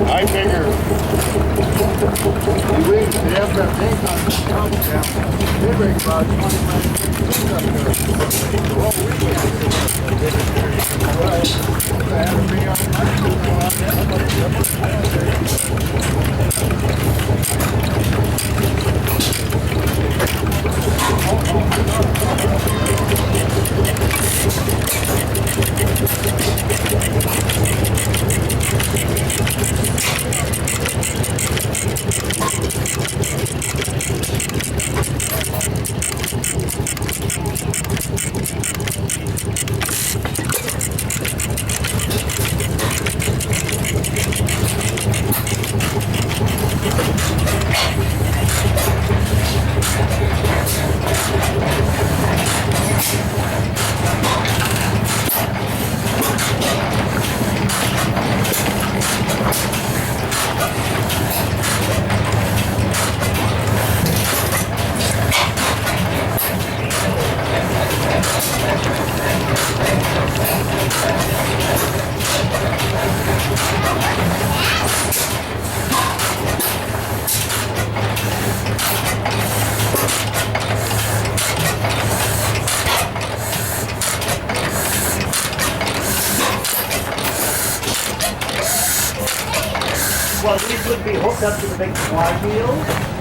I figure we have that tank on the top down. They bring about 20 minutes up there. Well, we can't do it. Right. I had to be on Well, these would be hooked up to the big flywheel.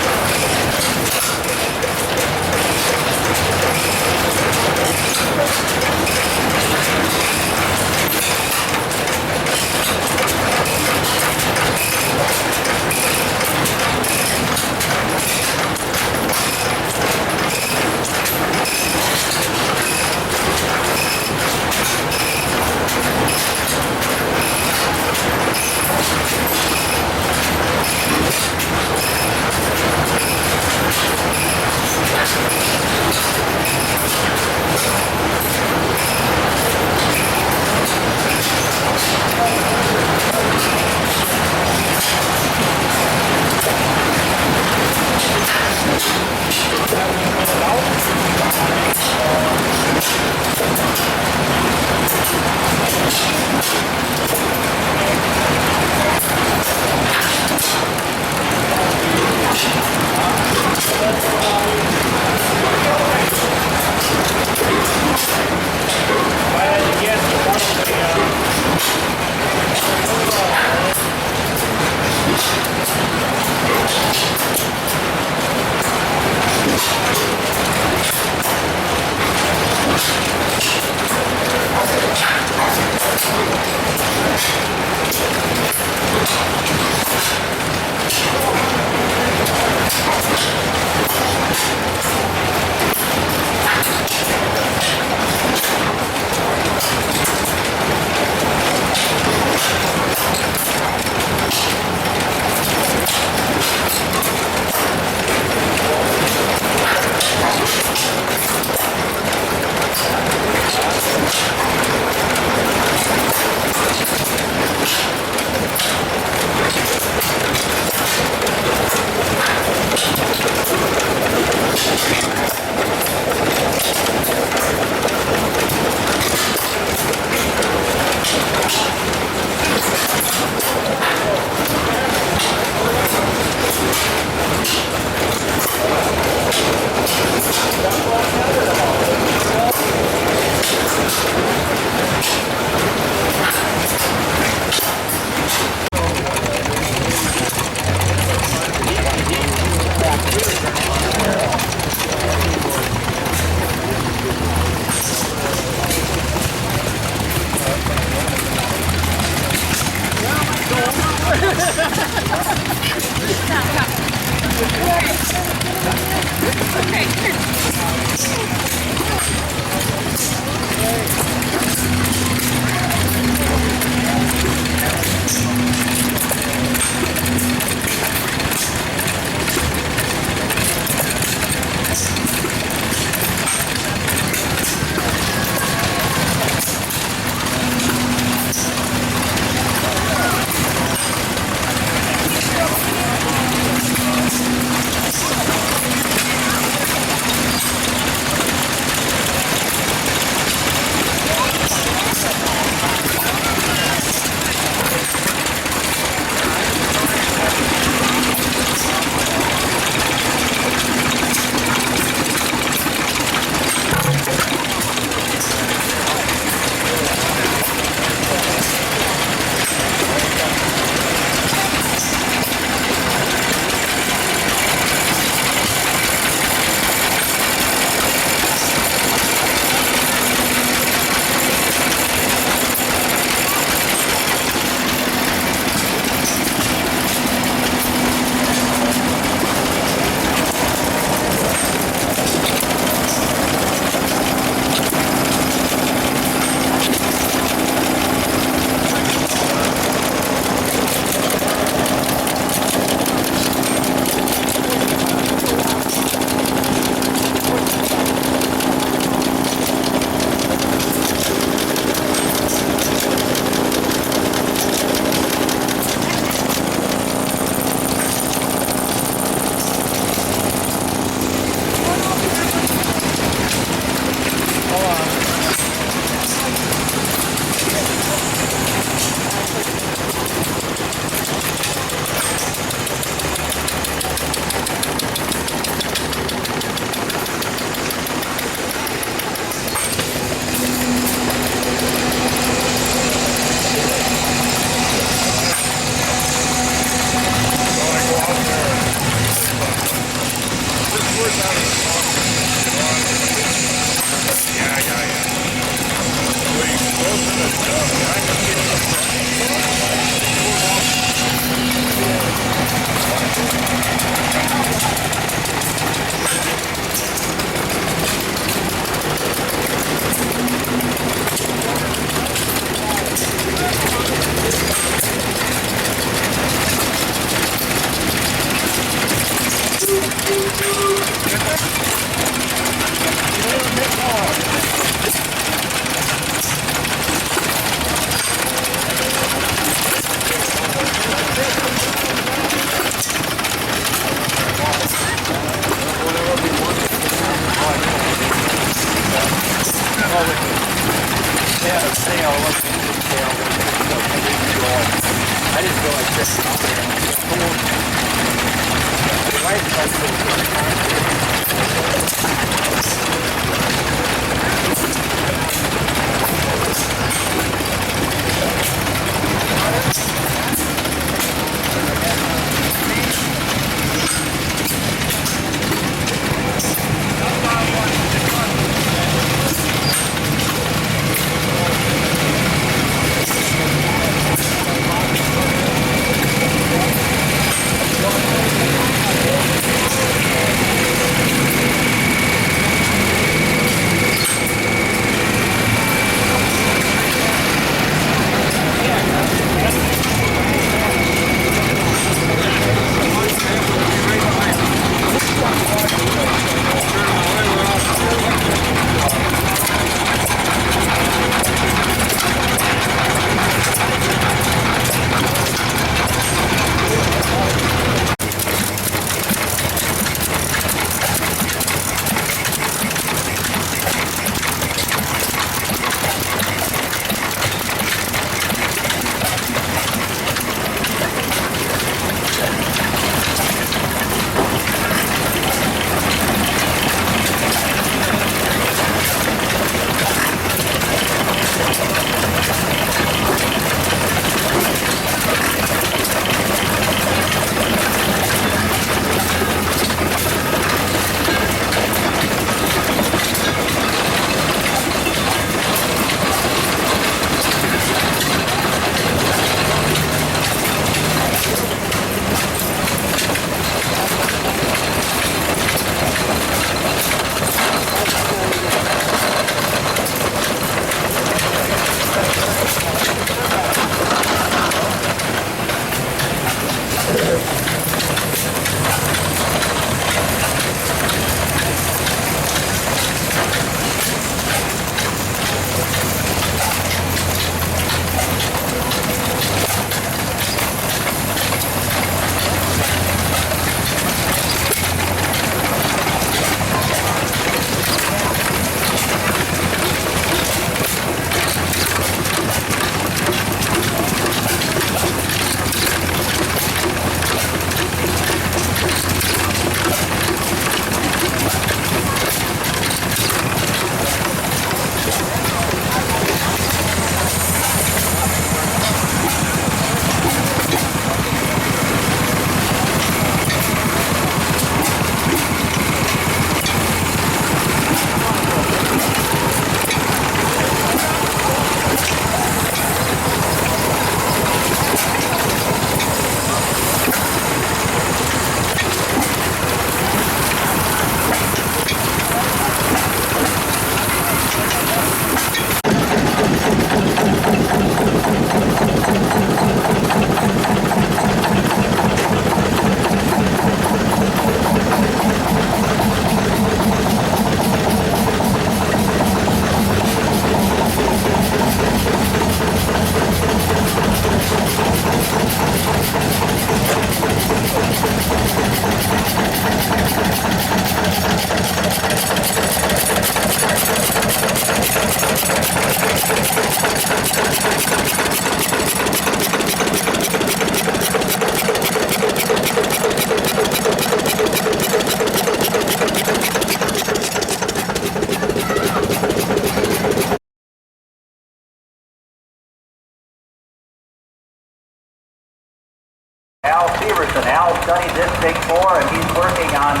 Al Severson. Al studied this Big Four, and he's working on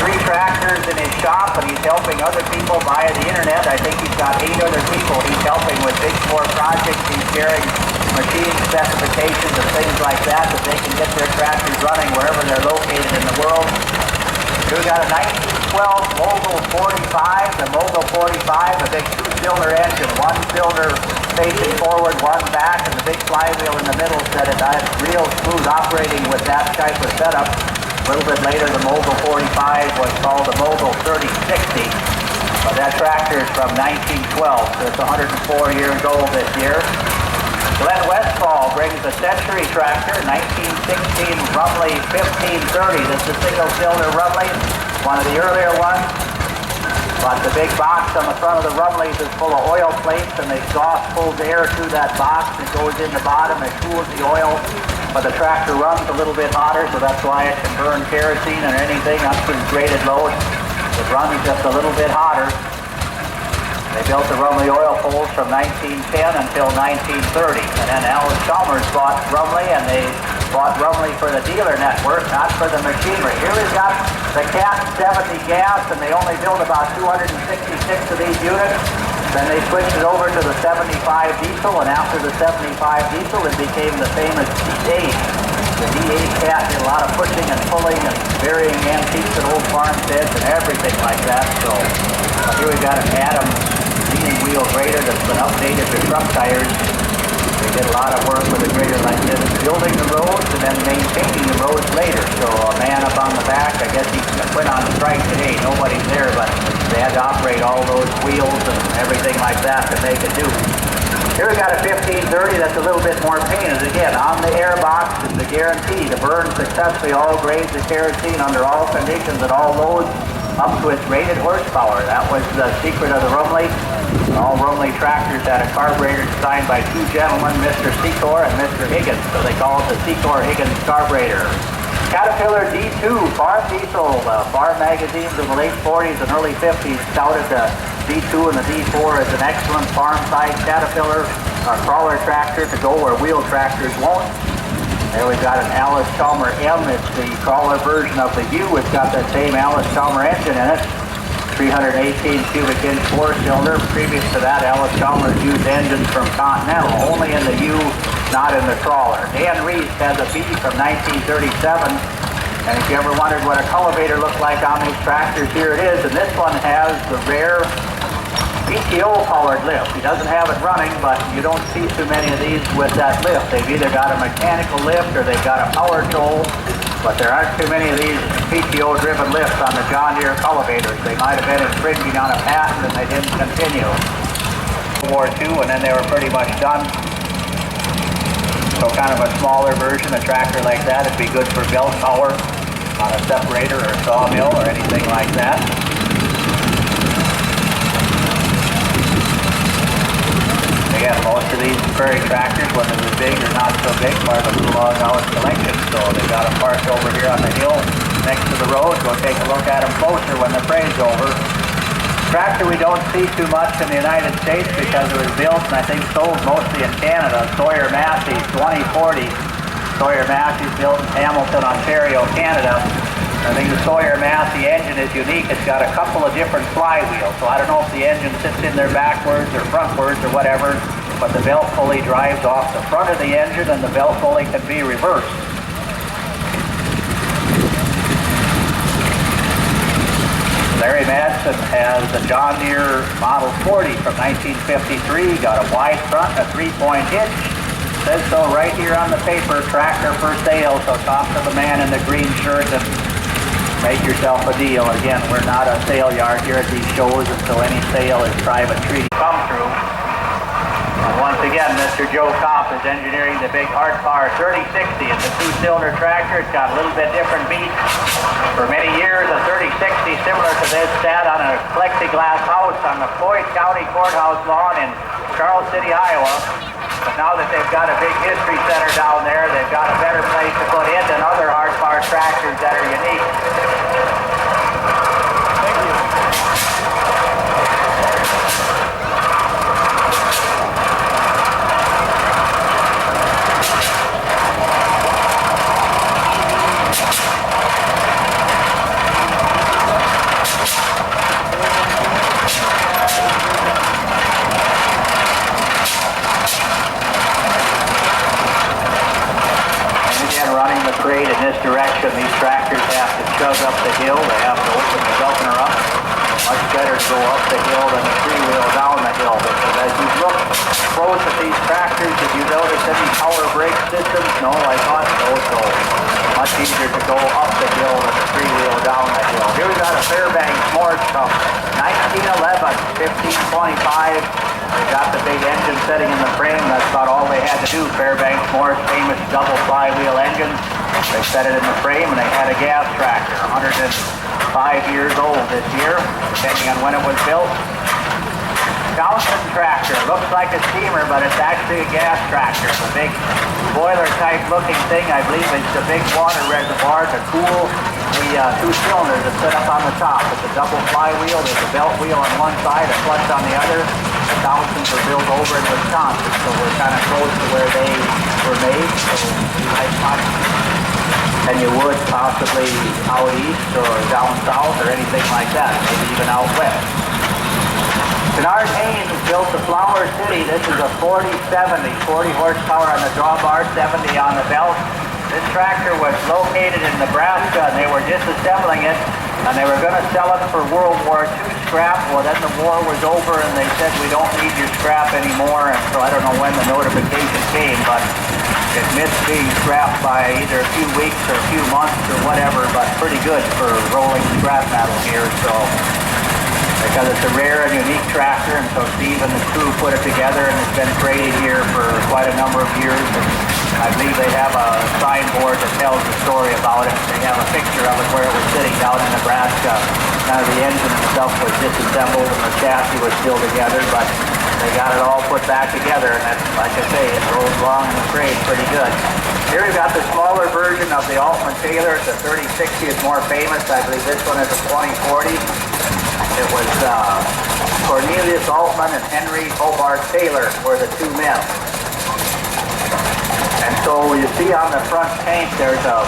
3 tractors in his shop, and he's helping other people via the internet. I think he's got 8 other people he's helping with Big Four projects. He's sharing machine specifications and things like that they can get their tractors running wherever they're located in the world. We've got a 1912 Mogul 45. The Mogul 45, a big 2-cylinder engine, 1-cylinder facing forward, 1 back, and the big flywheel in the middle set it had real smooth operating with that type of setup. A little bit later, the Mogul 45 was called the Mogul 3060, but that tractor is from 1912, so it's 104 years old this year. Glenn Westfall brings a Century tractor, 1916 Rumely 1530. This is a single-cylinder Rumely, one of the earlier ones. But the big box on the front of the Rumleys is full of oil plates, and the exhaust pulls air through that box. It goes in the bottom, it cools the oil. But the tractor runs a little bit hotter, so that's why it can burn kerosene or anything up to graded load. It runs just a little bit hotter. They built the Rumely oil pools from 1910 until 1930. And then Alice Chalmers bought Rumely, and they bought Rumely for the dealer network, not for the machinery. Here we've got the Cat 70 gas, and they only build about 266 of these units. Then they switched it over to the 75 diesel, and after the 75 diesel, it became the famous D8. The D8 Cat did a lot of pushing and pulling and burying antiques and old farmsteads and everything like that. So here we've got an Adam leading wheel grader that's been updated to truck tires. They did a lot of work with a grader like this, building the roads and then maintaining the roads later. So a man up on the back, I guess he went on strike today, nobody's there, but they had to operate all those wheels and everything like that to make it do. Here we got a 1530 that's a little bit more painted. Again, on the air box is the guarantee to burn successfully all grades of kerosene under all conditions at all loads up to its rated horsepower. That was the secret of the Rumely. All Rumely tractors had a carburetor designed by 2 gentlemen, Mr. Secor and Mr. Higgins, so they call it the Secor-Higgins carburetor. Caterpillar D2 farm diesel. Farm magazines in the late 40s and early 50s touted the D2 and the D4 as an excellent farm-side Caterpillar crawler tractor to go where wheel tractors won't. There we've got an Alice Chalmers M. It's the crawler version of the U. It's got that same Alice Chalmers engine in it. 318 cubic inch 4-cylinder. Previous to that, Alice Chalmers used engines from Continental, only in the U, not in the crawler. Dan Reese has a B from 1937. And if you ever wondered what a cultivator looked like on these tractors, here it is. And this one has the rare PTO-powered lift. He doesn't have it running, but you don't see too many of these with that lift. They've either got a mechanical lift or they've got a power tool, but there aren't too many of these PTO-driven lifts on the John Deere cultivators. They might have been infringing on a patent and they didn't continue. World War II, and then they were pretty much done. So kind of a smaller version, a tractor like that, it'd be good for belt power on a separator or a sawmill or anything like that. Again, most of these prairie tractors, whether they're big or not so big, part of the long-house collection. So they've got them parked over here on the hill next to the road. Go take a look at them closer when the parade's over. Tractor we don't see too much in the United States because it was built and I think sold mostly in Canada. Sawyer-Massey 2040. Sawyer-Massey's built in Hamilton, Ontario, Canada. I think the Sawyer-Massey engine is unique. It's got a couple of different flywheels, so I don't know if the engine sits in there backwards or frontwards or whatever, but the belt pulley drives off the front of the engine and the belt pulley can be reversed. Larry Madsen has the John Deere Model 40 from 1953. Got a wide front, a 3-point hitch. Says so right here on the paper, tractor for sale, so talk to the man in the green shirt and make yourself a deal. Again, we're not a sale yard here at these shows, and so any sale is private treaty come through. And once again, Mr. Joe Kopp is engineering the big Hart-Parr 3060. It's a 2-cylinder tractor. It's got a little bit different beat. For many years, a 3060 similar to this sat on a plexiglass house on the Floyd County Courthouse lawn in Charles City, Iowa. But now that they've got a big history center down there, they've got a better place to put it than other Hart-Parr tractors that are unique. Thank you. direction. These tractors have to chug up the hill. They have to open the governor up. Much better to go up the hill than the three-wheel down the hill. Because as you look close at these tractors, did you notice any power brake systems? No, I thought so. So much easier to go up the hill than the three-wheel down the hill. Here we got a Fairbanks Morse from 1911, 1525. They got the big engine setting in the frame. That's about all they had to do. Fairbanks Morse, famous double flywheel engine. They set it in the frame and they had a gas tractor, 105 years old this year, depending on when it was built. Johnson tractor, looks like a steamer, but it's actually a gas tractor. It's a big boiler type looking thing. I believe it's the big water reservoir to cool the two cylinders that set up on the top. It's a double flywheel. There's a belt wheel on one side, a clutch on the other. The Johnsons were built over in Wisconsin, so we're kind of close to where they were made. So we might not than you would possibly out east or down south or anything like that, maybe even out west. Bernard Haynes built the Flower City. This is a 4070, 40 horsepower on the drawbar, 70 on the belt. This tractor was located in Nebraska and they were disassembling it and they were going to sell it for World War II scrap. Well, then the war was over and they said we don't need your scrap anymore, and so I don't know when the notification came, but it missed being scrapped by either a few weeks or a few months or whatever, but pretty good for rolling scrap metal here. So because it's a rare and unique tractor, and so Steve and the crew put it together, and it's been traded here for quite a number of years. And I believe they have a signboard that tells the story about it. They have a picture of it where it was sitting down in Nebraska. Kind of the engine and stuff was disassembled and the chassis was still together, but they got it all put back together, and that's, like I say, it rolls along in the trade pretty good. Here we've got the smaller version of the Altman Taylor. The 3060 is more famous. I believe this one is a 2040. It was Cornelius Altman and Henry Hobart Taylor were the two men. And so you see on the front tank there's a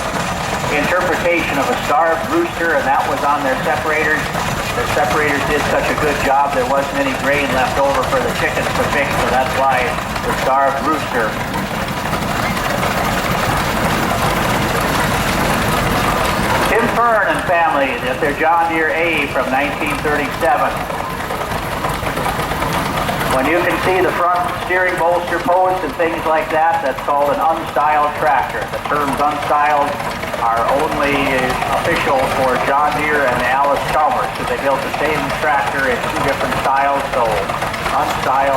interpretation of a starved rooster, and that was on their separators. The separators did such a good job there wasn't any grain left over for the chickens to pick, so that's why the starved rooster. Tim Fern and family, that's their John Deere A from 1937. When you can see the front steering bolster posts and things like that, that's called an unstyled tractor. The terms unstyled are only official for John Deere and Alice Chalmers, because they built the same tractor in two different styles, so unstyled